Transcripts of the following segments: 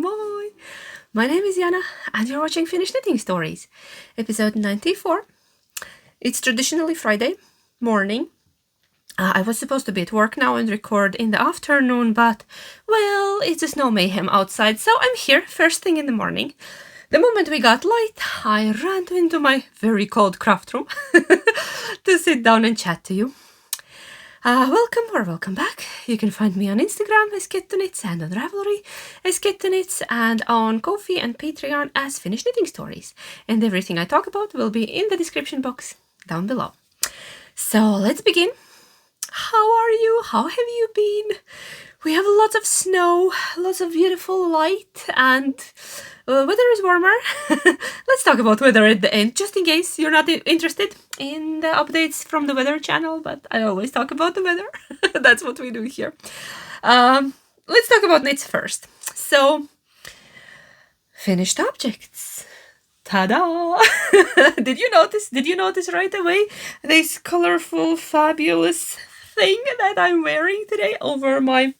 Moi! My name is Jana and you're watching Finnish Knitting Stories, episode 94. It's traditionally Friday morning. I was supposed to be at work now and record in the afternoon, but, well, it's a snow mayhem outside, so I'm here first thing in the morning. The moment we got light, I ran into my very cold craft room to sit down and chat to you. Welcome back. You can find me on Instagram as Kettunits and on Ravelry as Kettunits and on Ko-fi and Patreon as Finnish Knitting Stories. And everything I talk about will be in the description box down below. So let's begin. How are you? How have you been? We have lots of snow, lots of beautiful light, and weather is warmer. Let's talk about weather at the end, just in case you're not interested in the updates from the weather channel, but I always talk about the weather. That's what we do here. Let's talk about knits first. So, finished objects. Ta-da! Did you notice right away this colorful, fabulous thing that I'm wearing today over my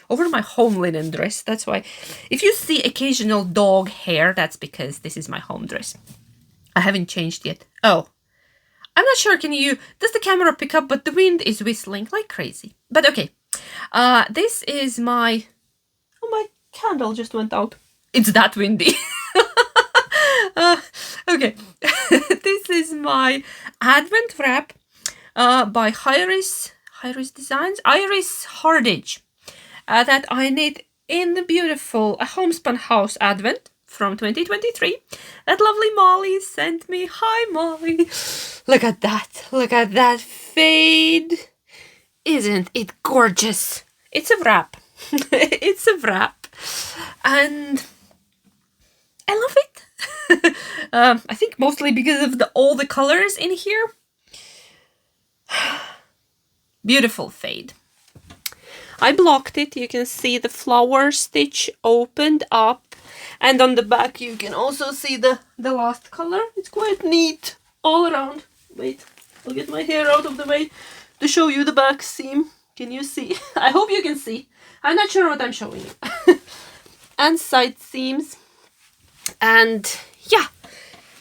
home linen dress? That's why. If you see occasional dog hair, that's because this is my home dress. I haven't changed yet. Oh, I'm not sure. Does the camera pick up? But the wind is whistling like crazy. But okay. This is my. Oh, my candle just went out. It's that windy. Okay. This is my Advent wrap by Iris Designs, Iris Hardage, that I knit in the beautiful Homespun House Advent from 2023. That lovely Molly sent me. Hi, Molly. Look at that fade. Isn't it gorgeous? It's a wrap. It's a wrap. And I love it. I think mostly because of all the colors in here. Beautiful fade. I blocked it. You can see the flower stitch opened up, and on the back you can also see the last color. It's quite neat all around. Wait, I'll get my hair out of the way to show you the back seam. Can you see? I hope you can see. I'm not sure what I'm showing you. And side seams. And yeah,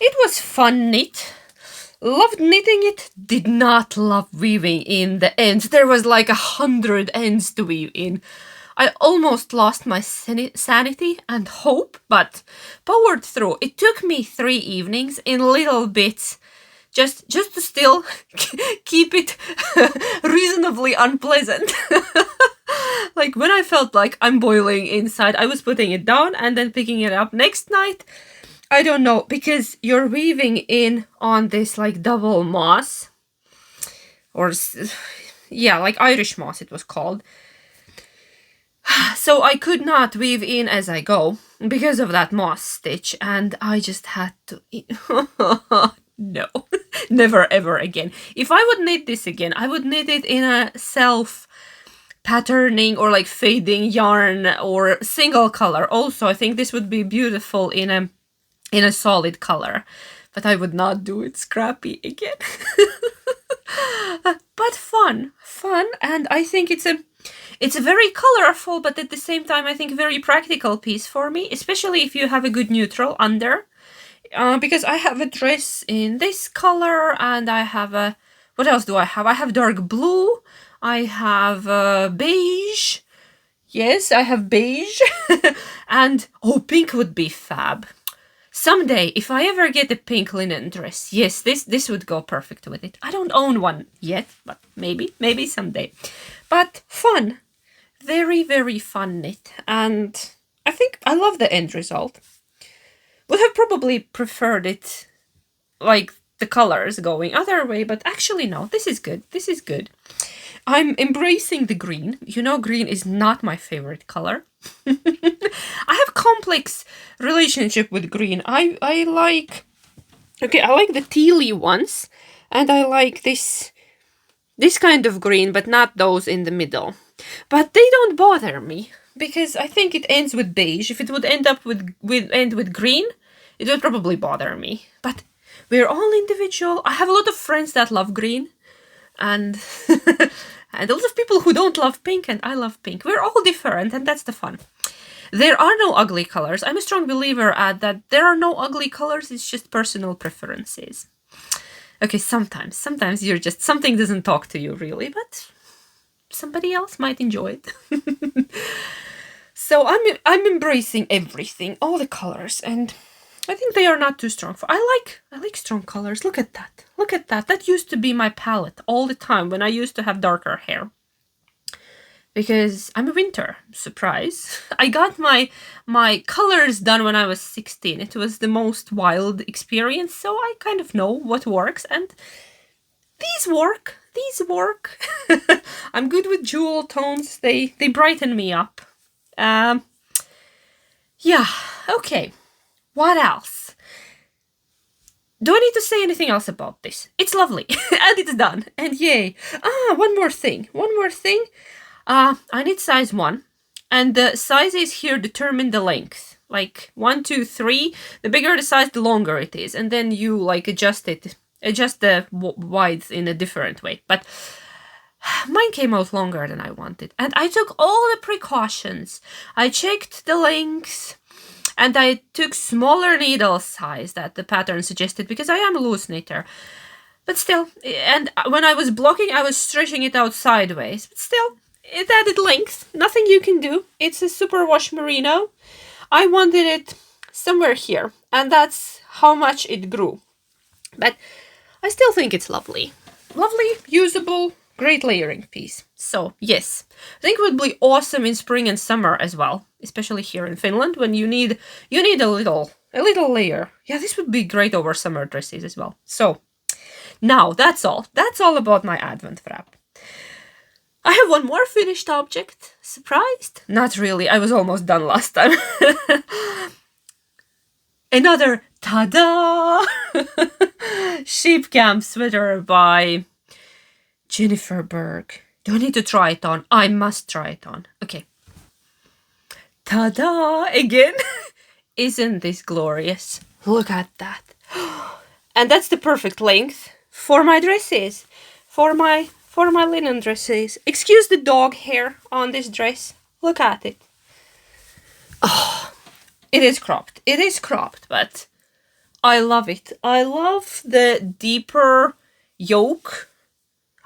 it was fun knit. Loved knitting it, did not love weaving in the ends. There was like 100 ends to weave in. I almost lost my sanity and hope, but powered through. It took me 3 evenings in little bits, just to still keep it reasonably unpleasant. Like when I felt like I'm boiling inside, I was putting it down and then picking it up next night. I don't know, because you're weaving in on this like double moss, or yeah, like Irish moss it was called. So I could not weave in as I go because of that moss stitch, and I just had to no, never ever again. If I would knit this again, I would knit it in a self patterning or like fading yarn or single color. Also, I think this would be beautiful in a solid color, but I would not do it scrappy again. But fun, and I think it's a very colorful, but at the same time I think very practical piece for me, especially if you have a good neutral under, because I have a dress in this color, and I have what else do I have? I have dark blue, I have beige. Yes, I have beige. And pink would be fab. Someday, if I ever get a pink linen dress, yes, this would go perfect with it. I don't own one yet, but maybe someday. But fun. Very, very fun knit. And I think I love the end result. Would have probably preferred it like the colors going other way, but actually no, this is good. This is good. I'm embracing the green. You know, green is not my favorite color. I have complex relationship with green. I like the tealy ones, and I like this kind of green, but not those in the middle. But they don't bother me because I think it ends with beige. If it would end up end with green, it would probably bother me. But we're all individual. I have a lot of friends that love green, and and a lot of people who don't love pink, and I love pink. We're all different, and that's the fun. There are no ugly colors. I'm a strong believer at that. There are no ugly colors. It's just personal preferences. Okay, sometimes you're just, something doesn't talk to you really, but somebody else might enjoy it. So I'm embracing everything, all the colors, and I think they are not too strong. I like strong colors. Look at that. Look at that. That used to be my palette all the time when I used to have darker hair. Because I'm a winter. Surprise. I got my colors done when I was 16. It was the most wild experience, so I kind of know what works, and these work. These work. I'm good with jewel tones. They brighten me up. Yeah, okay. What else? Do I need to say anything else about this? It's lovely, and it's done, and yay. One more thing. I need size 1, and the sizes here determine the length. Like 1, 2, 3, the bigger the size, the longer it is, and then you like adjust the width in a different way. But mine came out longer than I wanted, and I took all the precautions. I checked the lengths, and I took smaller needle size that the pattern suggested, because I am a loose knitter. But still, and when I was blocking, I was stretching it out sideways. But still, it added length. Nothing you can do. It's a superwash merino. I wanted it somewhere here, and that's how much it grew. But I still think it's lovely. Lovely, usable, great layering piece. So yes, I think it would be awesome in spring and summer as well, especially here in Finland when you need a little layer. Yeah, this would be great over summer dresses as well. So now that's all. That's all about my advent wrap. I have one more finished object. Surprised? Not really. I was almost done last time. Another ta-da! Sheep camp sweater by Jennifer Berg. Do I need to try it on? I must try it on. Okay. Ta-da! Again? Isn't this glorious? Look at that. And that's the perfect length for my dresses. For my linen dresses. Excuse the dog hair on this dress. Look at it. Oh, it is cropped. It is cropped, but I love it. I love the deeper yoke.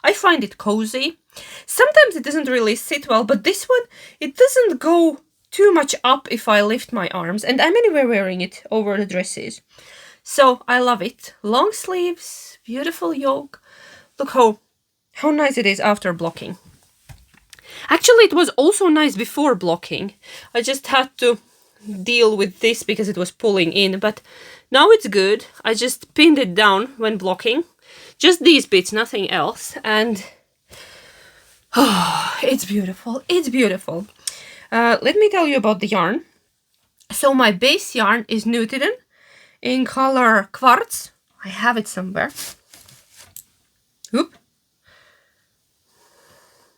I find it cozy. Sometimes it doesn't really sit well, but this one, it doesn't go too much up if I lift my arms, and I'm anyway wearing it over the dresses. So I love it. Long sleeves, beautiful yoke. Look how nice it is after blocking. Actually, it was also nice before blocking. I just had to deal with this because it was pulling in, but now it's good. I just pinned it down when blocking. Just these bits, nothing else. And oh, it's beautiful. It's beautiful. Let me tell you about the yarn. So my base yarn is Nutiden in color Quartz. I have it somewhere. Oop.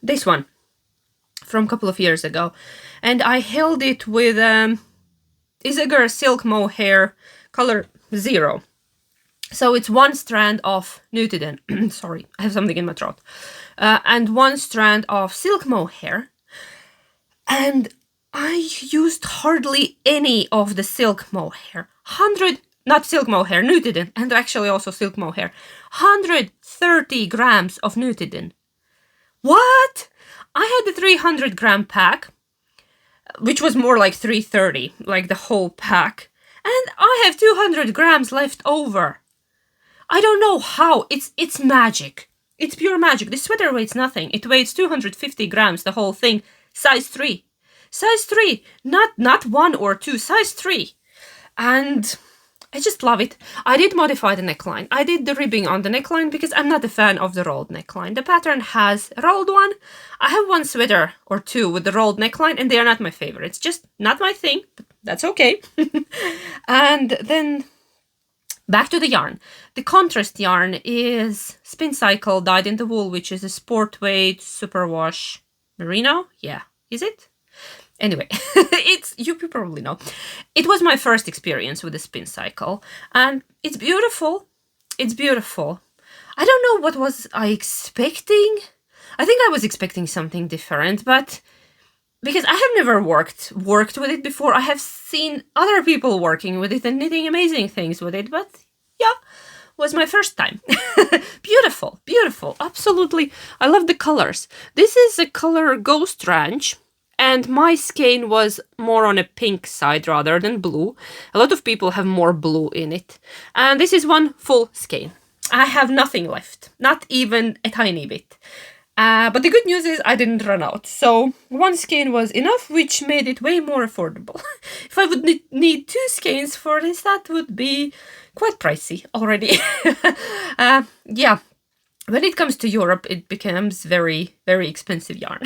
This one from a couple of years ago. And I held it with Isager silk mohair color 0. So it's one strand of Nutiden. Sorry, I have something in my throat. And one strand of silk mohair. And I used hardly any of the silk mohair. Not silk mohair, Nutiden, and actually also silk mohair. 130 grams of Nutiden. What? I had the 300 gram pack, which was more like 330, like the whole pack. And I have 200 grams left over. I don't know how. It's magic. It's pure magic. This sweater weighs nothing. It weighs 250 grams, the whole thing. Size 3. Size 3. Not 1 or 2. Size 3. And I just love it. I did modify the neckline. I did the ribbing on the neckline because I'm not a fan of the rolled neckline. The pattern has a rolled one. I have one sweater or two with the rolled neckline, and they are not my favorite. It's just not my thing, but that's okay. And then back to the yarn. The contrast yarn is Spin Cycle dyed in the wool, which is a sport weight superwash merino. Yeah, is it? Anyway, you probably know. It was my first experience with the Spin Cycle, and it's beautiful. It's beautiful. I don't know what was I expecting. I think I was expecting something different, but because I have never worked with it before. I have seen other people working with it and knitting amazing things with it, but yeah, was my first time. Beautiful, beautiful, absolutely. I love the colors. This is a color Ghost Ranch, and my skein was more on a pink side rather than blue. A lot of people have more blue in it. And this is one full skein. I have nothing left, not even a tiny bit. But the good news is I didn't run out. So one skein was enough, which made it way more affordable. If I would need 2 skeins for this, that would be quite pricey already. Yeah, when it comes to Europe, it becomes very, very expensive yarn.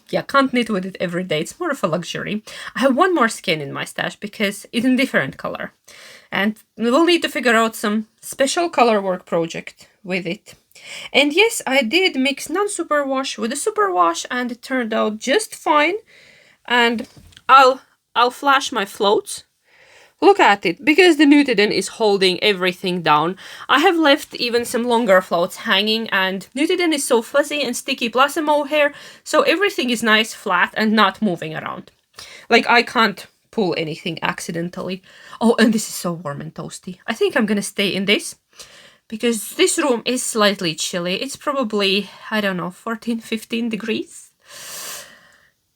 Yeah, can't knit with it every day. It's more of a luxury. I have one more skein in my stash because it's in different color. And we'll need to figure out some special color work project with it. And yes, I did mix non-superwash with a superwash and it turned out just fine. And I'll flash my floats. Look at it, because the Nutiden is holding everything down. I have left even some longer floats hanging, and Nutiden is so fuzzy and sticky plus a mohair, so everything is nice, flat, and not moving around. Like, I can't pull anything accidentally. Oh, and this is so warm and toasty. I think I'm gonna stay in this, because this room is slightly chilly. It's probably, I don't know, 14, 15 degrees.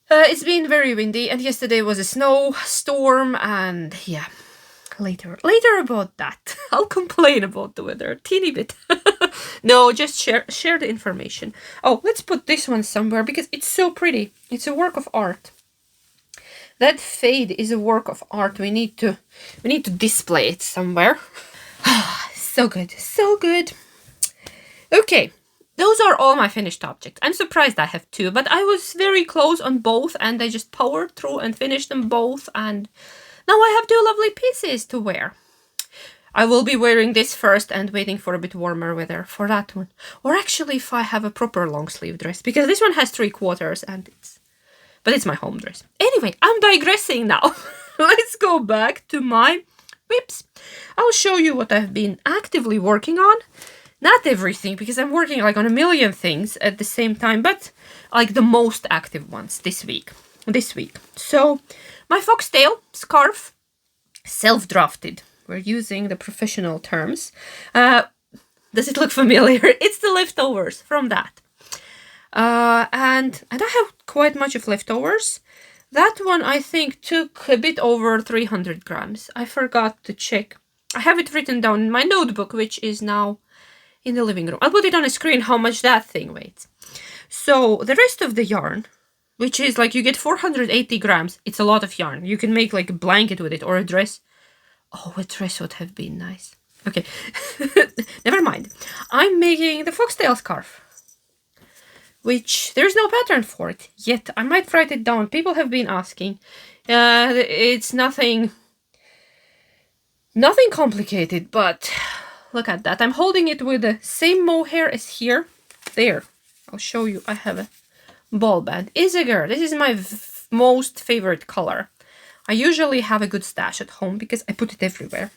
It's been very windy, and yesterday was a snowstorm, and yeah, later about that. I'll complain about the weather a teeny bit. No, just share the information. Oh, let's put this one somewhere because it's so pretty. It's a work of art. That fade is a work of art. We need to display it somewhere. So good, so good. Okay. Those are all my finished objects. I'm surprised I have 2, but I was very close on both and I just powered through and finished them both, and now I have 2 lovely pieces to wear. I will be wearing this first and waiting for a bit warmer weather for that one. Or actually if I have a proper long sleeve dress, because this one has 3/4 and it's my home dress. Anyway, I'm digressing now. Let's go back to my whips. I'll show you what I've been actively working on. Not everything, because I'm working like on a million things at the same time, but like the most active ones this week. So my foxtail scarf, self-drafted. We're using the professional terms. Does it look familiar? It's the leftovers from that. And I have quite much of leftovers. That one I think took a bit over 300 grams. I forgot to check. I have it written down in my notebook, which is now in the living room. I'll put it on a screen how much that thing weighs. So the rest of the yarn, which is like you get 480 grams, it's a lot of yarn. You can make like a blanket with it or a dress. Oh, a dress would have been nice. Okay, never mind. I'm making the foxtail scarf, which there's no pattern for it yet. I might write it down. People have been asking. It's nothing complicated, but look at that. I'm holding it with the same mohair as here. There. I'll show you. I have a ball band. Isager. This is my most favorite color. I usually have a good stash at home because I put it everywhere.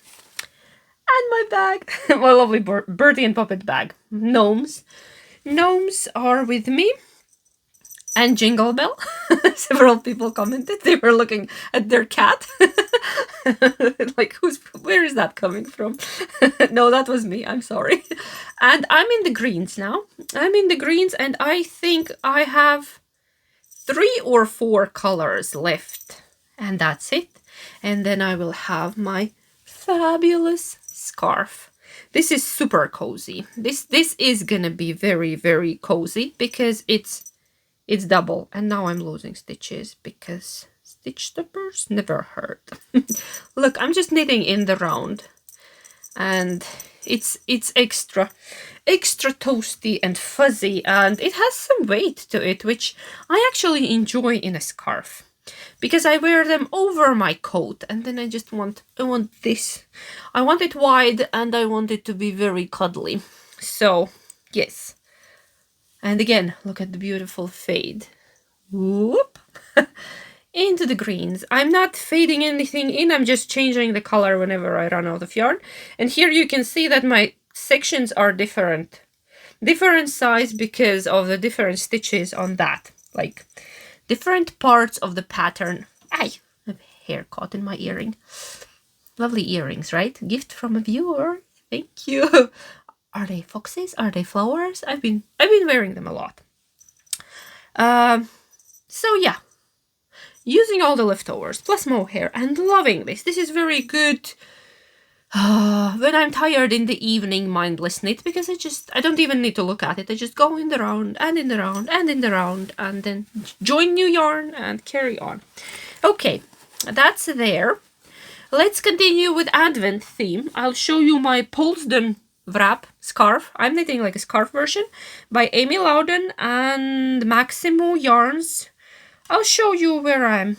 And my bag. My lovely Bertie and Puppet bag. Gnomes. Gnomes are with me. And Jingle Bell. Several people commented. They were looking at their cat. Like, where is that coming from? No, that was me. I'm sorry. And I'm in the greens now. I'm in the greens, and I think I have 3 or 4 colors left. And that's it. And then I will have my fabulous scarf. This is super cozy. This is gonna be very, very cozy because it's double, and now I'm losing stitches because stitch stoppers never hurt. Look, I'm just knitting in the round, and it's extra toasty and fuzzy, and it has some weight to it, which I actually enjoy in a scarf because I wear them over my coat, and then I want this. I want it wide, and I want it to be very cuddly. So yes. And again, look at the beautiful fade. Whoop! Into the greens. I'm not fading anything in, I'm just changing the color whenever I run out of yarn. And here you can see that my sections are different. Different size because of the different stitches on that. like different parts of the pattern. I have hair caught in my earring. Lovely earrings, right? Gift from a viewer. Thank you. Are they foxes? Are they flowers? I've been wearing them a lot. So yeah, using all the leftovers plus mohair and loving this. This is very good when I'm tired in the evening, mindless knit, because I don't even need to look at it. I just go in the round and in the round and in the round and then join new yarn and carry on. Okay, that's there. Let's continue with Advent theme. I'll show you my Polesden wrap scarf. I'm knitting like a scarf version by Amy Loudon and Maximo Yarns. I'll show you where I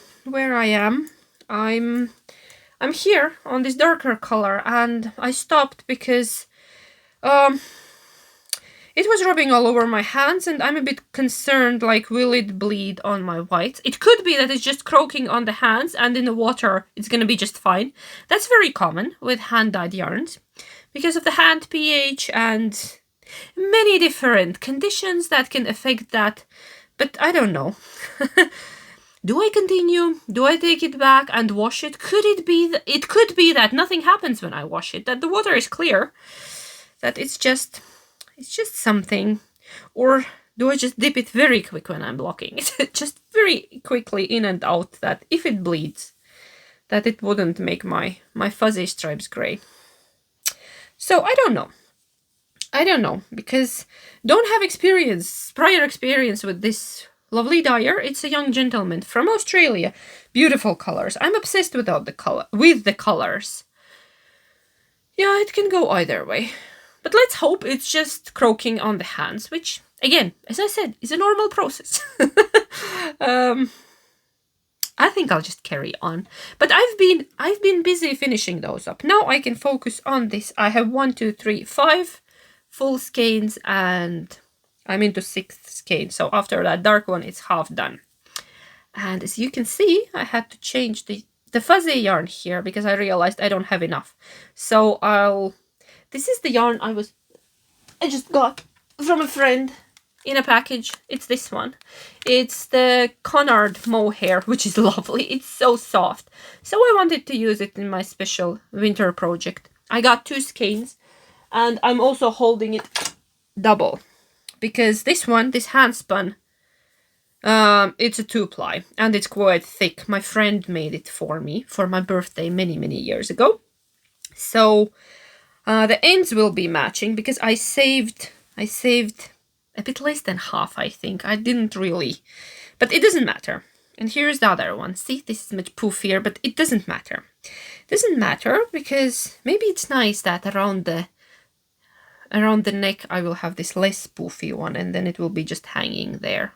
am. I'm here on this darker color, and I stopped because it was rubbing all over my hands, and I'm a bit concerned, like, will it bleed on my whites? It could be that it's just croaking on the hands, and in the water it's gonna be just fine. That's very common with hand-dyed yarns because of the hand pH and many different conditions that can affect that, but I don't know. Do I continue? Do I take it back and wash it? Could it be it could be that nothing happens when I wash it, that the water is clear, that it's just something, or do I just dip it very quick when I'm blocking it? Just very quickly in and out, that if it bleeds, that it wouldn't make my fuzzy stripes gray. So I don't know, because don't have prior experience with this lovely dyer. It's a young gentleman from Australia. Beautiful colors. I'm obsessed with the colors. Yeah, it can go either way. But let's hope it's just croaking on the hands, which, again, as I said, is a normal process. I think I'll just carry on. But I've been busy finishing those up. Now I can focus on this. I have 5 full skeins, and I'm into 6th skein, so after that dark one it's half done. And as you can see, I had to change the fuzzy yarn here because I realized I don't have enough. So this is the yarn I just got from a friend in a package. It's this one. It's the Connard mohair, which is lovely. It's so soft. So I wanted to use it in my special winter project. I got 2 skeins, and I'm also holding it double, because this hand spun, it's a 2-ply and it's quite thick. My friend made it for me for my birthday many years ago. So the ends will be matching because I saved a bit less than half, I think. I didn't really, but it doesn't matter. And here's the other one. See, this is much poofier, but it doesn't matter. It doesn't matter because maybe it's nice that around the neck I will have this less poofy one, and then it will be just hanging there.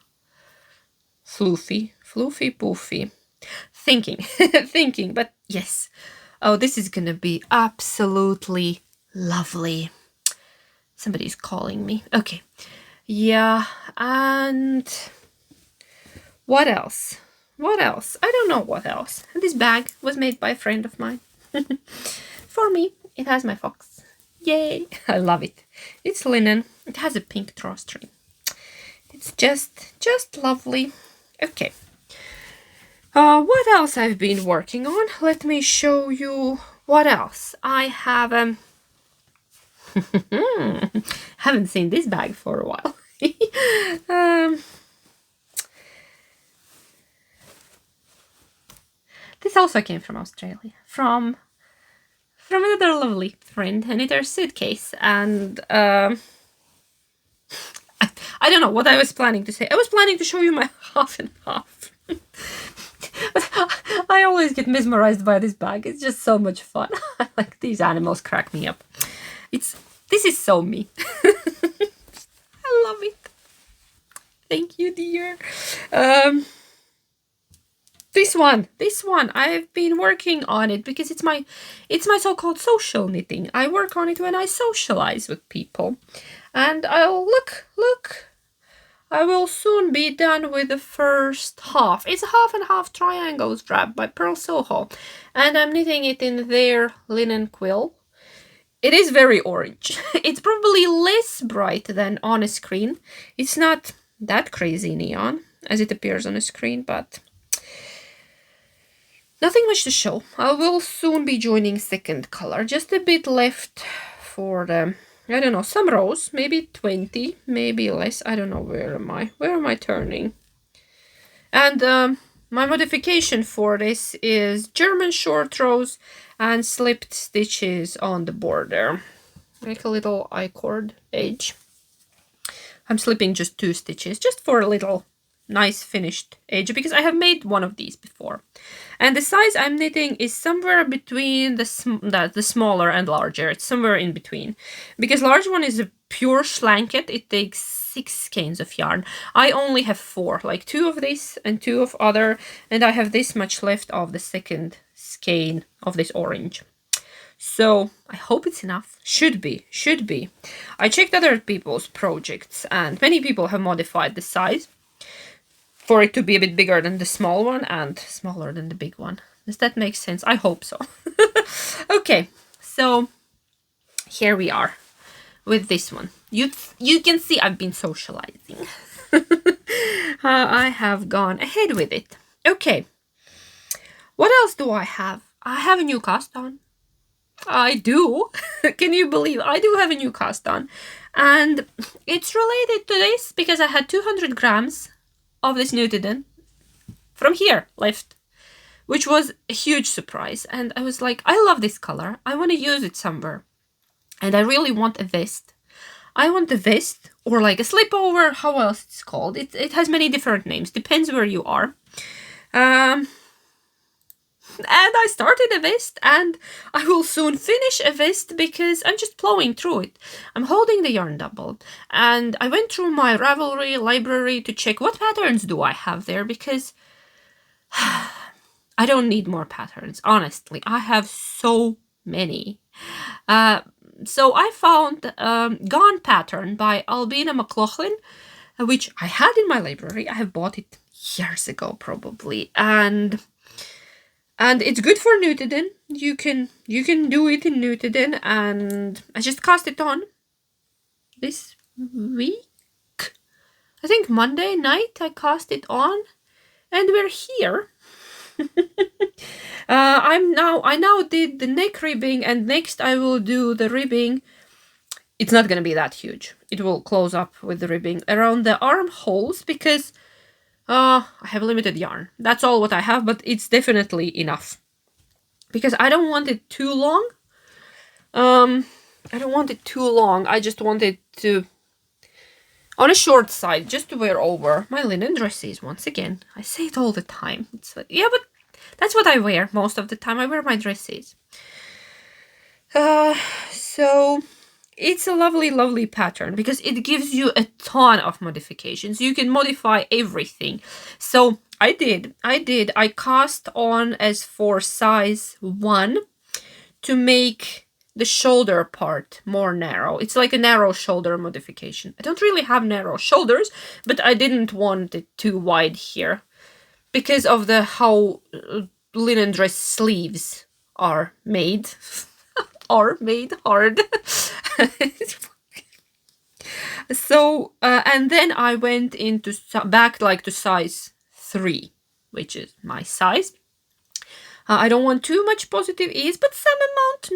Floofy, poofy. Thinking, but yes. Oh, this is gonna be absolutely lovely. Somebody's calling me. Okay. Yeah, and what else? I don't know what else. And this bag was made by a friend of mine. For me, it has my fox. Yay! I love it. It's linen. It has a pink drawstring. It's just lovely. Okay. What else I've been working on? Let me show you what else. I have haven't seen this bag for a while. This also came from Australia. From another lovely friend, a knitter suitcase, and I don't know what I was planning to say. I was planning to show you my half and half. But I always get mesmerized by this bag. It's just so much fun. Like, these animals crack me up. This is so me. I love it. Thank you, dear. This one, I've been working on it because it's my so-called social knitting. I work on it when I socialize with people. And I'll look, I will soon be done with the first half. It's a half and half triangles wrap by Pearl Soho. And I'm knitting it in their linen quill. It is very orange. It's probably less bright than on a screen. It's not that crazy neon. as it appears on the screen, but nothing much to show. I will soon be joining second color. Just a bit left for the, I don't know, some rows, maybe 20, maybe less. I don't know, where am I? Where am I turning? And my modification for this is German short rows and slipped stitches on the border. Like a little I-cord edge. I'm slipping just 2 stitches, just for a little nice finished edge, because I have made one of these before. And the size I'm knitting is somewhere between the smaller and larger. It's somewhere in between. Because large one is a pure schlanket. It takes 6 skeins of yarn. I only have 4, like 2 of this and 2 of other, and I have this much left of the second skein of this orange. So I hope it's enough. Should be. I checked other people's projects, and many people have modified the size for it to be a bit bigger than the small one and smaller than the big one. Does that make sense? I hope so. Okay, so here we are with this one. You can see I've been socializing. I have gone ahead with it. Okay, what else do I have? I have a new cast on. I do. Can you believe I do have a new cast on? And it's related to this because I had 200 grams of this Nutiden from here left, which was a huge surprise. And I was like, I love this color. I want to use it somewhere. And I really want a vest. I want a vest or like a slipover, how else it's called. It has many different names, depends where you are. And I started a vest, and I will soon finish a vest because I'm just plowing through it. I'm holding the yarn double, and I went through my Ravelry library to check what patterns do I have there, because I don't need more patterns, honestly. I have so many. So I found Gone pattern by Albina McLaughlin, which I had in my library. I have bought it years ago, probably, and it's good for Nutiden. You can do it in Nutiden, and I just cast it on this week. I think Monday night I cast it on, and we're here. I now did the neck ribbing, and next I will do the ribbing. It's not gonna be that huge. It will close up with the ribbing around the armholes because I have limited yarn. That's all what I have, but it's definitely enough. Because I don't want it too long. I don't want it too long. I just want it to, on a short side, just to wear over my linen dresses once again. I say it all the time. It's like, yeah, but that's what I wear most of the time. I wear my dresses. So it's a lovely, lovely pattern because it gives you a ton of modifications. You can modify everything. So I did. I cast on as for size 1 to make the shoulder part more narrow. It's like a narrow shoulder modification. I don't really have narrow shoulders, but I didn't want it too wide here because of the how linen dress sleeves are made. Are made hard. So and then I went into back like to size 3, which is my size. I don't want too much positive ease, but some amount,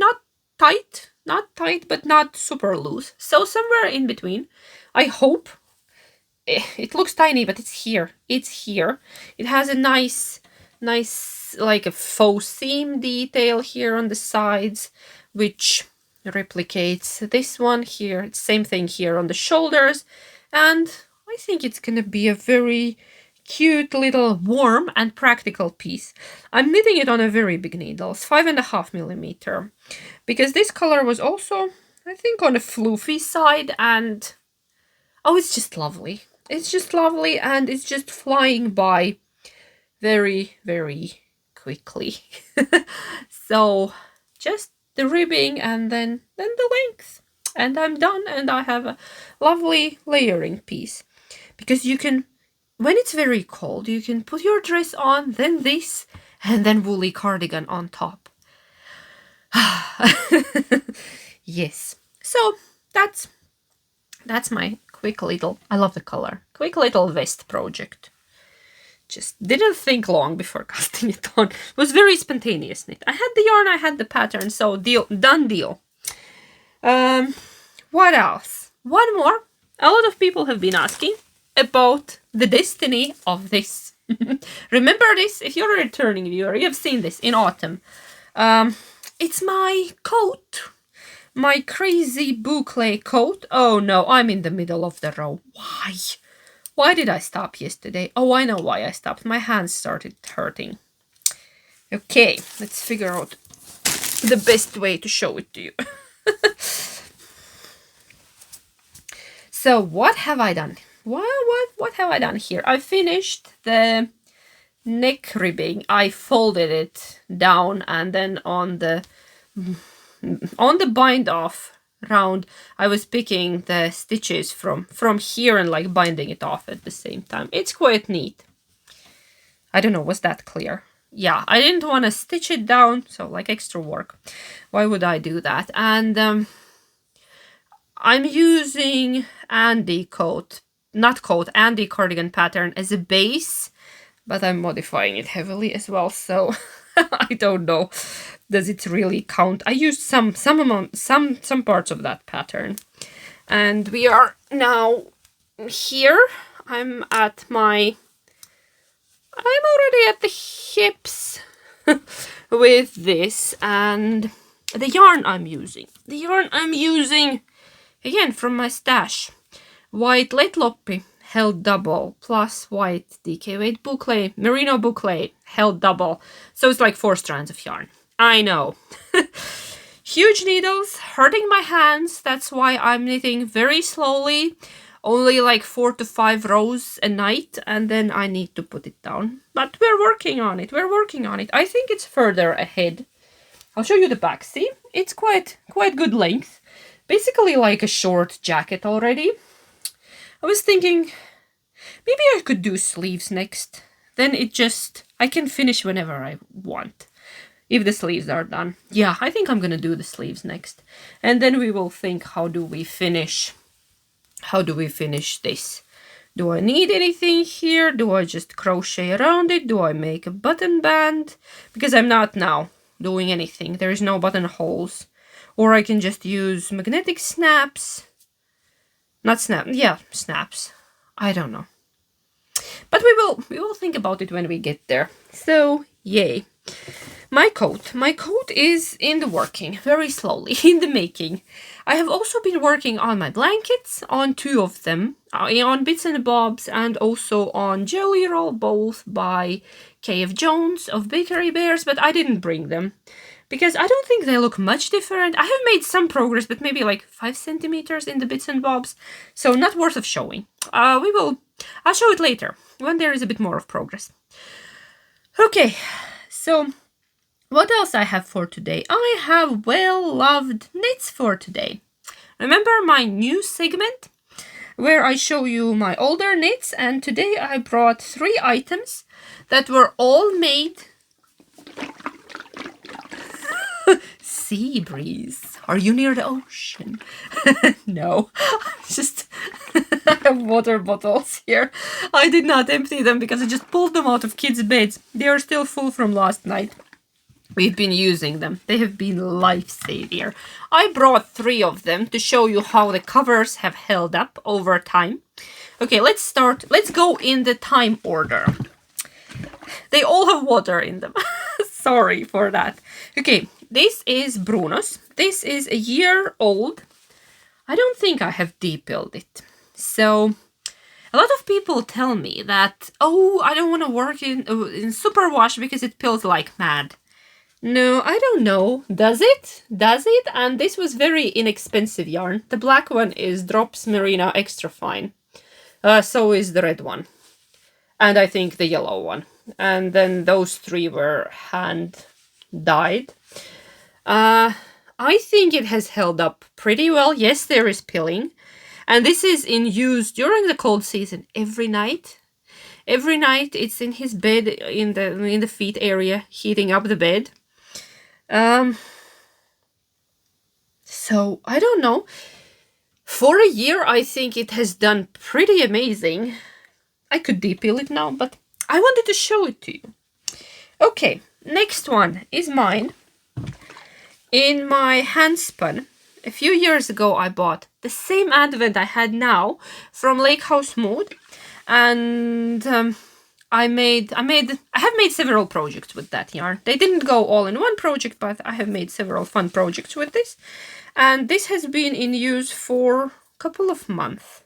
not tight, but not super loose. So somewhere in between. I hope. It looks tiny, but it's here. It's here. It has a nice like a faux seam detail here on the sides, which replicates this one here. It's same thing here on the shoulders, and I think it's gonna be a very cute little warm and practical piece. I'm knitting it on a very big needle, 5.5 millimeter, because this color was also, I think, on a floofy side, and oh, it's just lovely. It's just lovely, and it's just flying by very, very quickly. So just the ribbing and then the length, and I'm done, and I have a lovely layering piece, because you can, when it's very cold, you can put your dress on, then this, and then woolly cardigan on top. Yes, so that's my quick little, I love the color, quick little vest project. Just didn't think long before casting it on. It was very spontaneous knit. I had the yarn, I had the pattern, so done deal. What else? One more. A lot of people have been asking about the destiny of this. Remember this? If you're a returning viewer, you have seen this in autumn. It's my coat. My crazy boucle coat. Oh no, I'm in the middle of the row. Why? Why did I stop yesterday? Oh, I know why I stopped. My hands started hurting. Okay, let's figure out the best way to show it to you. So what have I done? What have I done here? I finished the neck ribbing. I folded it down, and then on the bind off round, I was picking the stitches from here and like binding it off at the same time. It's quite neat. I don't know, was that clear? Yeah, I didn't want to stitch it down, so like extra work. Why would I do that? And I'm using Andy cardigan pattern as a base, but I'm modifying it heavily as well, so I don't know. Does it really count? I used some parts of that pattern. And we are now here. I'm already at the hips with this, and the yarn I'm using. Again, from my stash, white Late Loppy held double plus white DK weight boucle, merino boucle held double. So it's like 4 strands of yarn. I know. Huge needles, hurting my hands. That's why I'm knitting very slowly, only like 4 to 5 rows a night, and then I need to put it down. But we're working on it. I think it's further ahead. I'll show you the back. See, it's quite good length. Basically like a short jacket already. I was thinking maybe I could do sleeves next. Then I can finish whenever I want. If the sleeves are done. Yeah, I think I'm gonna do the sleeves next. And then we will think, how do we finish this? Do I need anything here? Do I just crochet around it? Do I make a button band? Because I'm not now doing anything. There is no buttonholes. Or I can just use magnetic snaps. Snaps. I don't know. But we will think about it when we get there. So, yay. My coat is in the working, very slowly, in the making. I have also been working on my blankets, on 2 of them, on Bits and Bobs, and also on Jelly Roll, both by K.F. Jones of Bakery Bears, but I didn't bring them. Because I don't think they look much different. I have made some progress, but maybe like 5 centimeters in the Bits and Bobs. So not worth of showing. I'll show it later, when there is a bit more of progress. Okay, so what else I have for today? I have well-loved knits for today. Remember my new segment where I show you my older knits, and today I brought 3 items that were all made... Sea breeze. Are you near the ocean? No, I have water bottles here. I did not empty them because I just pulled them out of kids' beds. They are still full from last night. We've been using them. They have been lifesaver. I brought 3 of them to show you how the covers have held up over time. Okay, let's start. Let's go in the time order. They all have water in them. Sorry for that. Okay, this is Bruno's. This is a year old. I don't think I have de-pilled it. So, a lot of people tell me that, oh, I don't want to work in superwash because it pills like mad. No, I don't know. Does it? And this was very inexpensive yarn. The black one is Drops Merino Extra Fine. So is the red one. And I think the yellow one. And then those 3 were hand dyed. I think it has held up pretty well. Yes, there is pilling. And this is in use during the cold season every night. Every night it's in his bed in the feet area, heating up the bed. So I don't know. For a year, I think it has done pretty amazing. I could de-peel it now, but I wanted to show it to you. Okay, next one is mine. In my handspun, a few years ago I bought the same advent I had now from Lake House Mood, and I have made several projects with that yarn. They didn't go all in one project, but I have made several fun projects with this. And this has been in use for a couple of months.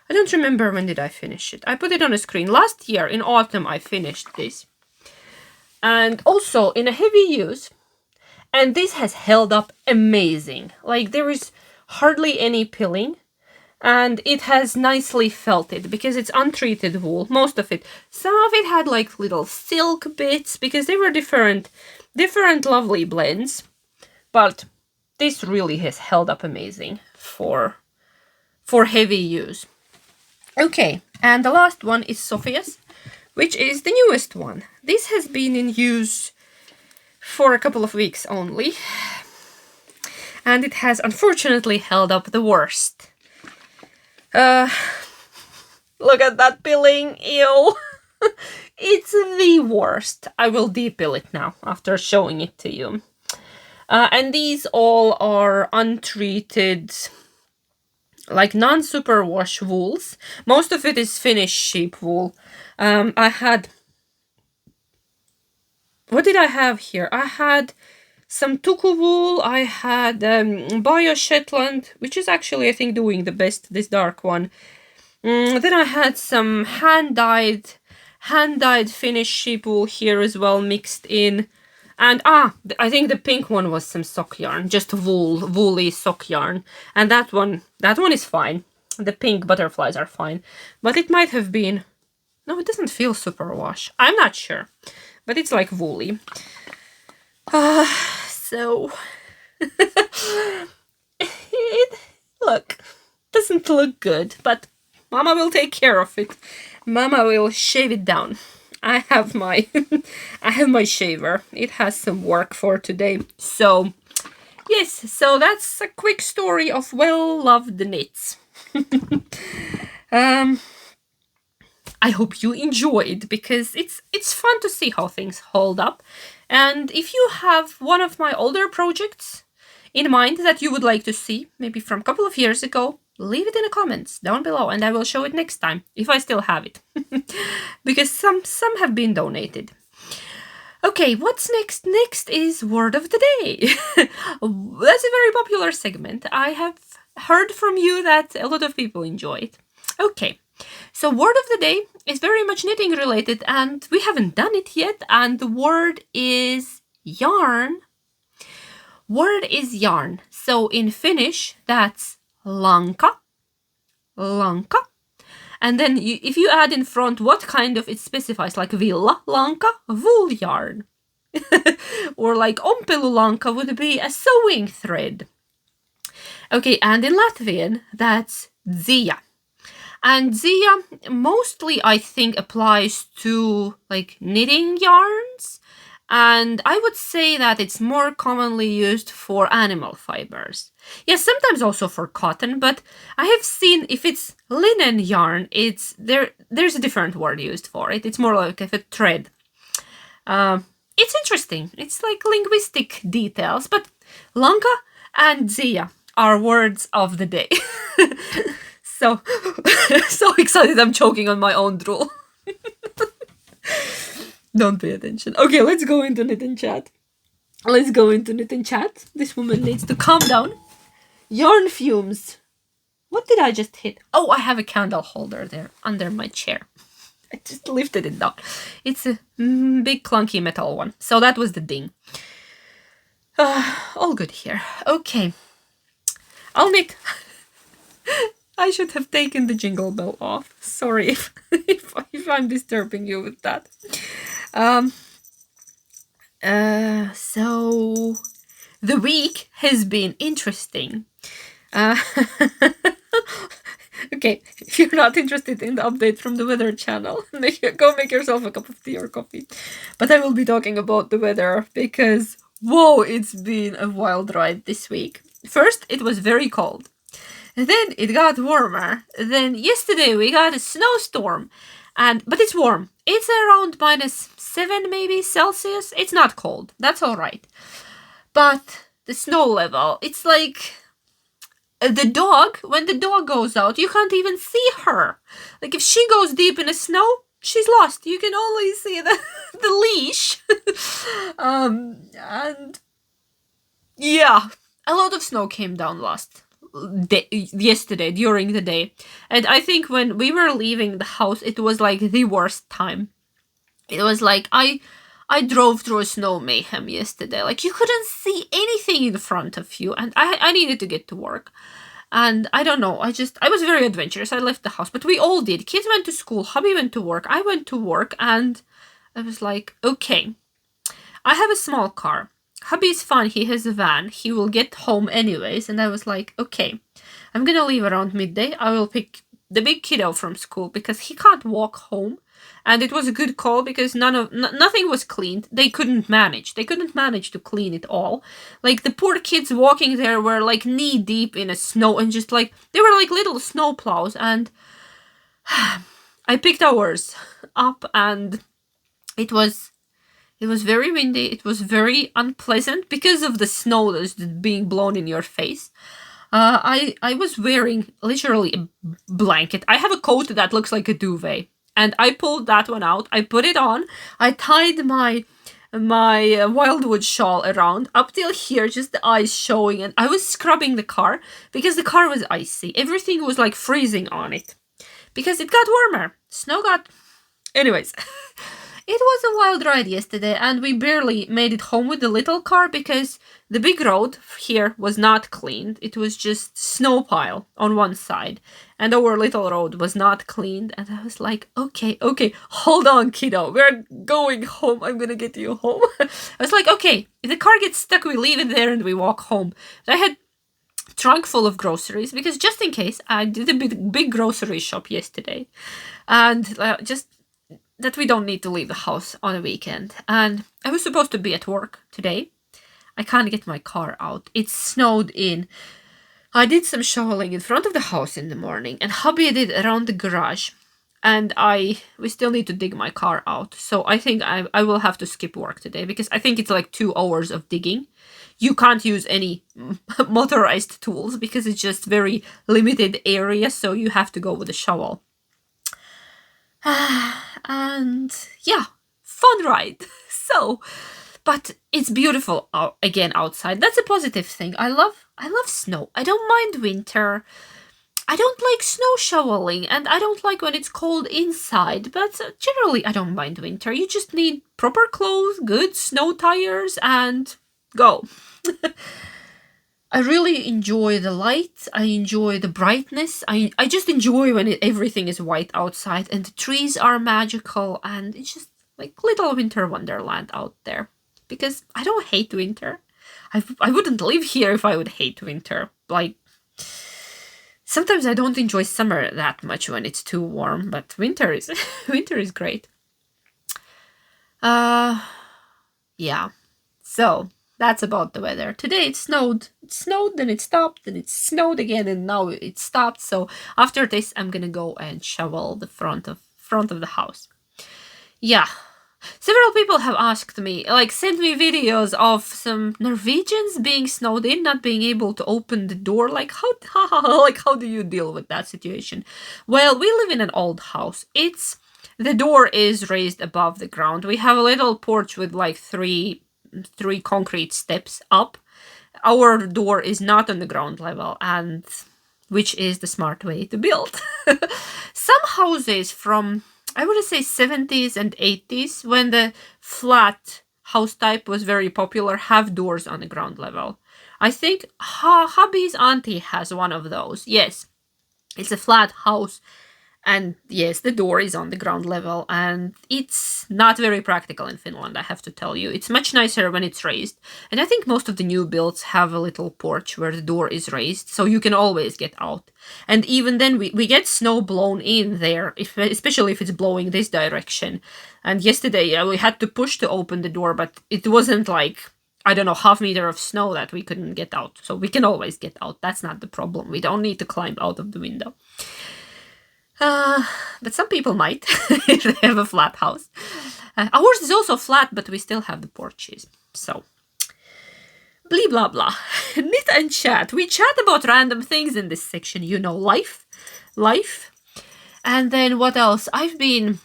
I don't remember when did I finish it. I put it on a screen. Last year in autumn I finished this. And also in a heavy use. And this has held up amazing. Like there is hardly any pilling. And it has nicely felted because it's untreated wool, most of it. Some of it had like little silk bits because they were different lovely blends. But this really has held up amazing for heavy use. Okay, and the last one is Sophia's, which is the newest one. This has been in use for a couple of weeks only. And it has unfortunately held up the worst. Look at that pilling, ew. It's the worst. I will depill it now after showing it to you. And these all are untreated, like non-superwash wools. Most of it is Finnish sheep wool. I had... What did I have here? I had some Tuku wool, I had Bio Shetland, which is actually, I think, doing the best, this dark one. Then I had some hand-dyed Finnish sheep wool here as well, mixed in. And, I think the pink one was some sock yarn, just woolly sock yarn. And that one is fine. The pink butterflies are fine. But it might have been... No, it doesn't feel superwash. I'm not sure. But it's like woolly. So it doesn't look good, but Mama will take care of it. Mama will shave it down. I have my shaver. It has some work for today. So yes, so that's a quick story of well-loved knits. I hope you enjoyed, because it's fun to see how things hold up. And if you have one of my older projects in mind that you would like to see, maybe from a couple of years ago, leave it in the comments down below and I will show it next time, if I still have it. Because some have been donated. Okay, what's next? Next is Word of the Day. That's a very popular segment. I have heard from you that a lot of people enjoy it. Okay. So word of the day is very much knitting related, and we haven't done it yet, and the word is yarn. Word is yarn. So in Finnish, that's lanka. Lanka. And then if you add in front what kind of, it specifies, like villa lanka, wool yarn. Or like ompelulanka would be a sewing thread. Okay, and in Latvian, that's dzija. And dzija mostly, I think, applies to like knitting yarns. And I would say that it's more commonly used for animal fibers. Yes, sometimes also for cotton, but I have seen if it's linen yarn, there's a different word used for it. It's more like a thread. It's interesting. It's like linguistic details, but lanka and dzija are words of the day. So excited I'm choking on my own drool. Don't pay attention. Okay, let's go into knit and chat. This woman needs to calm down. Yarn fumes. What did I just hit? Oh, I have a candle holder there under my chair. I just lifted it down. It's a big clunky metal one. So that was the ding. All good here. Okay. I'll knit. I should have taken the jingle bell off. Sorry if I'm disturbing you with that. So the week has been interesting. Okay, if you're not interested in the update from the weather channel, go make yourself a cup of tea or coffee. But I will be talking about the weather because, whoa, it's been a wild ride this week. First, it was very cold. Then it got warmer. Then yesterday we got a snowstorm. But it's warm. It's around -7 maybe Celsius. It's not cold. That's all right. But the snow level, it's like the dog, when the dog goes out, you can't even see her. Like if she goes deep in the snow, she's lost. You can only see the leash. And yeah, a lot of snow came down yesterday during the day. And I think when we were leaving the house, it was like the worst time. It was like I drove through a snow mayhem yesterday. Like you couldn't see anything in front of you, and I needed to get to work. And I don't know, I was very adventurous. I left the house, but we all did. Kids went to school, hubby went to work, I went to work, and I was like, okay, I have a small car. Hubby is fine, he has a van, he will get home anyways. And I was like, okay, I'm gonna leave around midday. I will pick the big kiddo from school because he can't walk home. And it was a good call because nothing was cleaned. They couldn't manage. They couldn't manage to clean it all. Like the poor kids walking there were like knee deep in a snow and just like they were like little snow plows. And I picked ours up, and it was very windy. It was very unpleasant because of the snow that's being blown in your face. I was wearing literally a blanket. I have a coat that looks like a duvet. And I pulled that one out. I put it on. I tied my wildwood shawl around up till here, just the eyes showing. And I was scrubbing the car because the car was icy. Everything was like freezing on it because it got warmer. Snow got... Anyways, it was a wild ride yesterday, and we barely made it home with the little car because the big road here was not cleaned. It was just snow pile on one side, and our little road was not cleaned. And I was like, okay, hold on, kiddo. We're going home. I'm gonna get you home. I was like, okay, if the car gets stuck, we leave it there and we walk home. But I had a trunk full of groceries because just in case, I did a big grocery shop yesterday. And just that we don't need to leave the house on a weekend. And I was supposed to be at work today. I can't get my car out. It snowed in. I did some shoveling in front of the house in the morning, and hubby did around the garage. And we still need to dig my car out. So I think I will have to skip work today because I think it's like 2 hours of digging. You can't use any motorized tools because it's just very limited area. So you have to go with a shovel. And yeah, fun ride. But it's beautiful again outside. That's a positive thing. I love snow. I don't mind winter. I don't like snow shoveling, and I don't like when it's cold inside. But generally, I don't mind winter. You just need proper clothes, good snow tires, and go. I really enjoy the light. I enjoy the brightness. I just enjoy when everything is white outside and the trees are magical, and it's just like little winter wonderland out there. Because I don't hate winter. I wouldn't live here if I would hate winter. Like, sometimes I don't enjoy summer that much when it's too warm, but winter is winter is great. Yeah. So that's about the weather. Today it snowed. It snowed, then it stopped, then it snowed again, and now it stopped. So after this, I'm gonna go and shovel the front of the house. Yeah. Several people have asked me, like, sent me videos of some Norwegians being snowed in, not being able to open the door. Like, how do you deal with that situation? Well, we live in an old house. The door is raised above the ground. We have a little porch with like three concrete steps up. Our door is not on the ground level, and which is the smart way to build. Some houses from, I would say, 70s and 80s, when the flat house type was very popular, have doors on the ground level. I think hubby's auntie has one of those. Yes, it's a flat house. And yes, the door is on the ground level, and it's not very practical in Finland, I have to tell you. It's much nicer when it's raised. And I think most of the new builds have a little porch where the door is raised, so you can always get out. And even then, we get snow blown in there, especially if it's blowing this direction. And yesterday, we had to push to open the door, but it wasn't like, I don't know, half meter of snow that we couldn't get out. So we can always get out. That's not the problem. We don't need to climb out of the window. Uh, but some people might if they have a flat house. Ours is also flat, but we still have the porches. So, blah blah blah. Knit and chat. We chat about random things in this section. You know, life. And then what else? I've been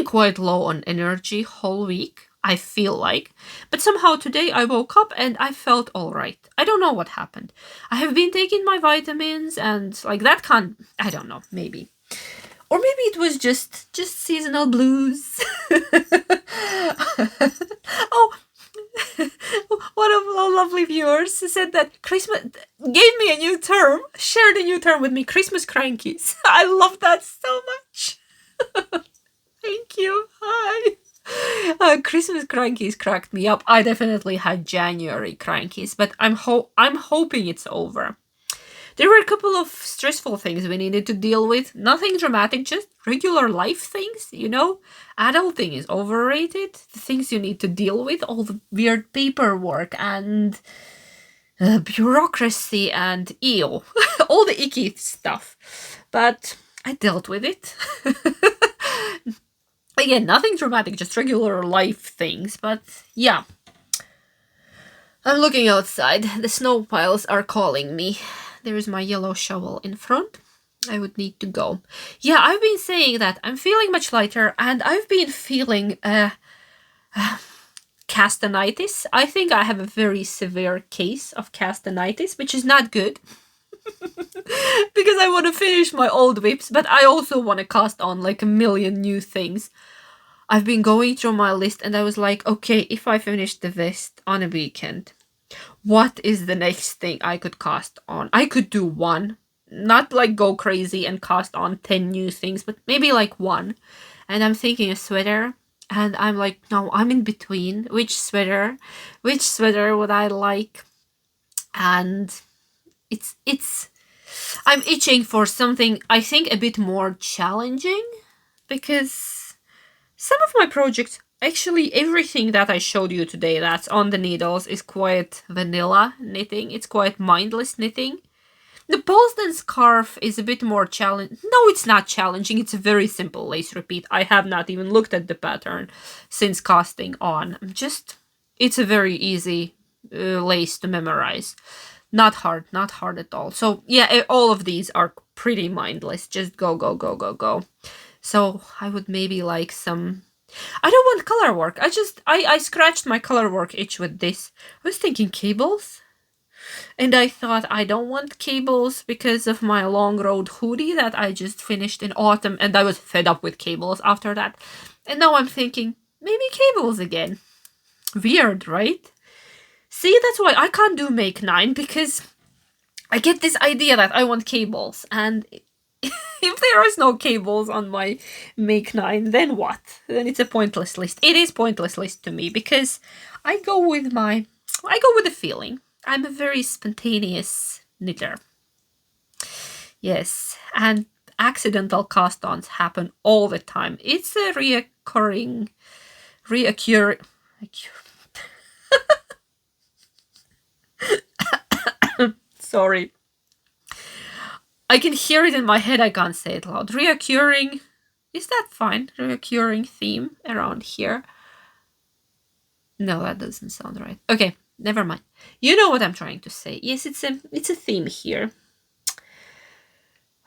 quite low on energy whole week, I feel like. But somehow today I woke up and I felt alright. I don't know what happened. I have been taking my vitamins and like that can't, I don't know, maybe. Or maybe it was just seasonal blues. Oh, one of our lovely viewers said that Christmas gave me a new term, shared a new term with me, Christmas crankies. I love that so much. Thank you. Hi. Christmas crankies cracked me up. I definitely had January crankies, but I'm hoping it's over. There were a couple of stressful things we needed to deal with. Nothing dramatic, just regular life things, you know? Adulting is overrated. The things you need to deal with, all the weird paperwork and bureaucracy and ew, all the icky stuff. But I dealt with it. Again, nothing dramatic, just regular life things, but yeah. I'm looking outside. The snow piles are calling me. There is my yellow shovel in front. I would need to go. Yeah, I've been saying that I'm feeling much lighter, and I've been feeling castanitis. I think I have a very severe case of castanitis, which is not good. Because I want to finish my old whips, but I also want to cast on like a million new things. I've been going through my list and I was like, okay, if I finish the vest on a weekend, what is the next thing I could cast on? I could do one, not like go crazy and cast on 10 new things, but maybe like one. And I'm thinking a sweater, and I'm like, no, I'm in between. Which sweater would I like? And I'm itching for something I think a bit more challenging, because some of my projects, actually everything that I showed you today that's on the needles is quite vanilla knitting. It's quite mindless knitting. The Polesden scarf is a bit more challenging. No, it's not challenging. It's a very simple lace repeat. I have not even looked at the pattern since casting on. It's a very easy lace to memorize. Not hard at all. So yeah, all of these are pretty mindless. Just go, go, go, go, go. So I would maybe like some... I don't want color work. I scratched my color work itch with this. I was thinking cables. And I thought I don't want cables because of my long road hoodie that I just finished in autumn. And I was fed up with cables after that. And now I'm thinking, maybe cables again. Weird, right? See, that's why I can't do Make 9, because I get this idea that I want cables. And if there is no cables on my Make 9, then what? Then it's a pointless list. It is pointless list to me, because I go with the feeling. I'm a very spontaneous knitter. Yes, and accidental cast-ons happen all the time. It's a reoccurring... Sorry. I can hear it in my head, I can't say it loud. Reoccurring... Is that fine? Reoccurring theme around here. No, that doesn't sound right. Okay, never mind. You know what I'm trying to say. Yes, it's a theme here.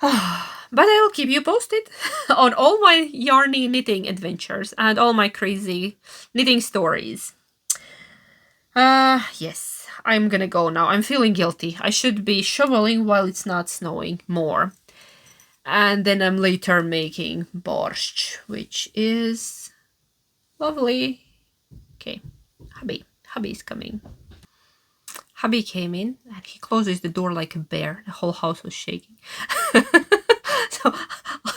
But I'll keep you posted on all my yarny knitting adventures and all my crazy knitting stories. Yes, I'm gonna go now. I'm feeling guilty. I should be shoveling while it's not snowing more. And then I'm later making borscht, which is lovely. Okay, hubby's coming. Hubby came in and he closes the door like a bear. The whole house was shaking. So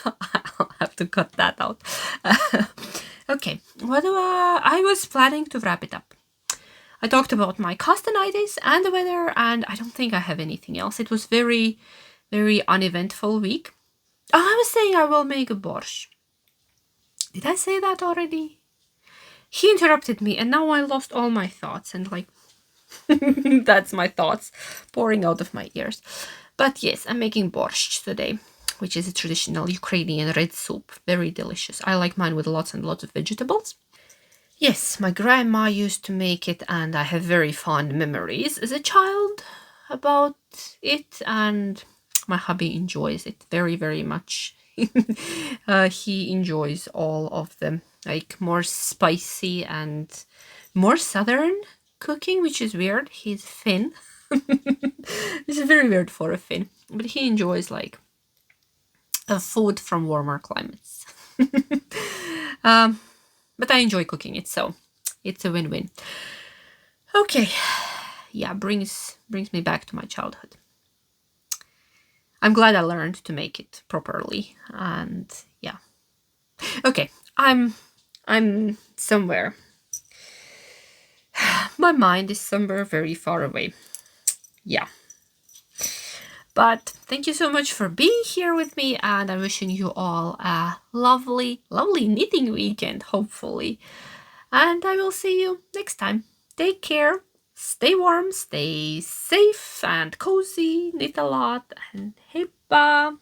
I'll have to cut that out. Okay, I was planning to wrap it up. I talked about my castanitis and the weather, and I don't think I have anything else. It was very, very uneventful week. Oh, I was saying I will make a borscht. Did I say that already? He interrupted me, and now I lost all my thoughts, and like, that's my thoughts pouring out of my ears. But yes, I'm making borscht today. which is a traditional Ukrainian red soup. Very delicious. I like mine with lots and lots of vegetables. Yes, my grandma used to make it, and I have very fond memories as a child about it, and my hubby enjoys it very, very much. He enjoys all of them, like more spicy and more southern cooking, which is weird. He's Finn. This is very weird for a Finn, but he enjoys like food from warmer climates. But I enjoy cooking it, so it's a win-win. Okay, yeah, brings me back to my childhood. I'm glad I learned to make it properly, and yeah. Okay, I'm somewhere. My mind is somewhere very far away. Yeah. But thank you so much for being here with me, and I'm wishing you all a lovely, lovely knitting weekend, hopefully. And I will see you next time. Take care, stay warm, stay safe and cozy, knit a lot, and heppa!